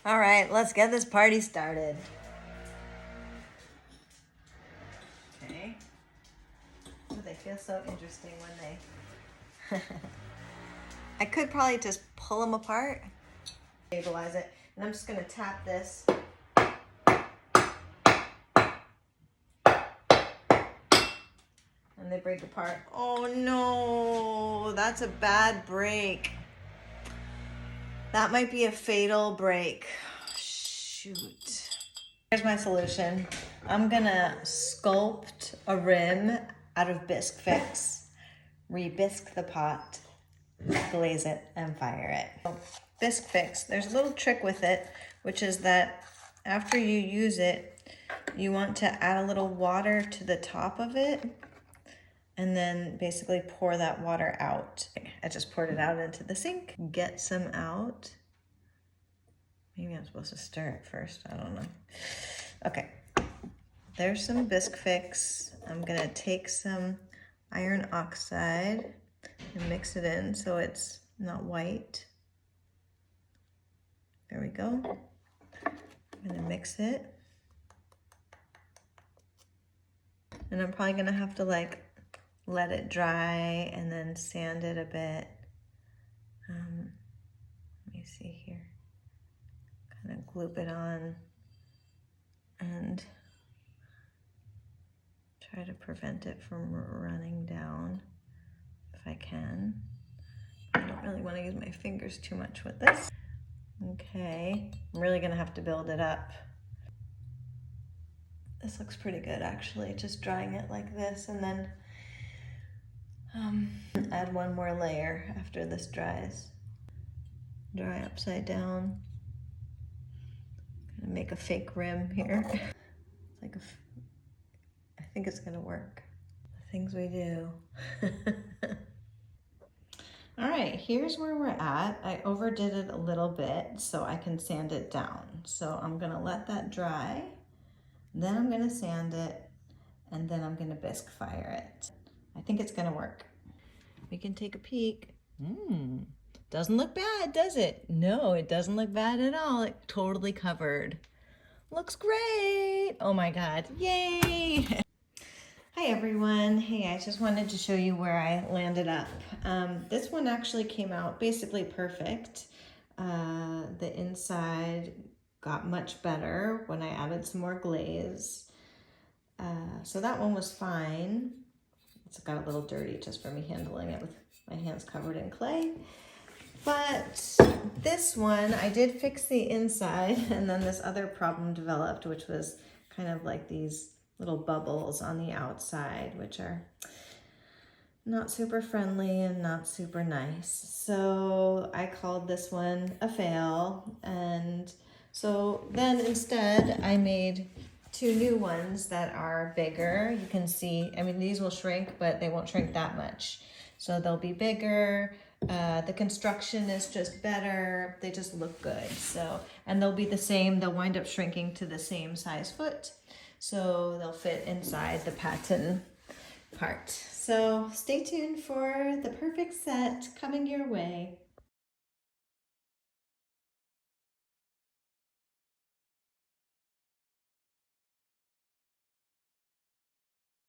All right, let's get this party started. Okay. Oh, they feel so interesting when they... I could probably just pull them apart, stabilize it, and I'm just gonna tap this. And they break apart. Oh no, that's a bad break. That might be a fatal break. Shoot. Here's my solution. I'm gonna sculpt a rim out of Bisquefix, re-bisque the pot, glaze it, and fire it. Bisquefix, there's a little trick with it, which is that after you use it, you want to add a little water to the top of it and then basically pour that water out. I just poured it out into the sink. Get some out. Maybe I'm supposed to stir it first, I don't know. Okay, there's some Bisquefix. I'm gonna take some iron oxide and mix it in so it's not white. There we go. I'm gonna mix it. And I'm probably gonna have to like let it dry and then sand it a bit. Let me see here. Kind of gloop it on and try to prevent it from running down if I can. I don't really want to use my fingers too much with this. Okay, I'm really gonna have to build it up. This looks pretty good actually, just drying it like this and then add one more layer after this dries. Dry upside down. Gonna make a fake rim here. It's like I think it's gonna work. The things we do. All right, here's where we're at. I overdid it a little bit so I can sand it down. So I'm gonna let that dry, then I'm gonna sand it, and then I'm gonna bisque fire it. I think it's gonna work. We can take a peek. Doesn't look bad, does it? No, it doesn't look bad at all. It totally covered. Looks great. Oh my God, yay. Hi everyone. Hey, I just wanted to show you where I landed up. This one actually came out basically perfect. The inside got much better when I added some more glaze. So that one was fine. It's got a little dirty just from me handling it with my hands covered in clay. But this one, I did fix the inside and then this other problem developed, which was kind of like these little bubbles on the outside, which are not super friendly and not super nice. So I called this one a fail. And so then instead I made two new ones that are bigger. You can see, I mean, these will shrink, but they won't shrink that much. So they'll be bigger. The construction is just better. They just look good. So, and they'll be the same. They'll wind up shrinking to the same size foot. So they'll fit inside the pattern part. So stay tuned for the perfect set coming your way.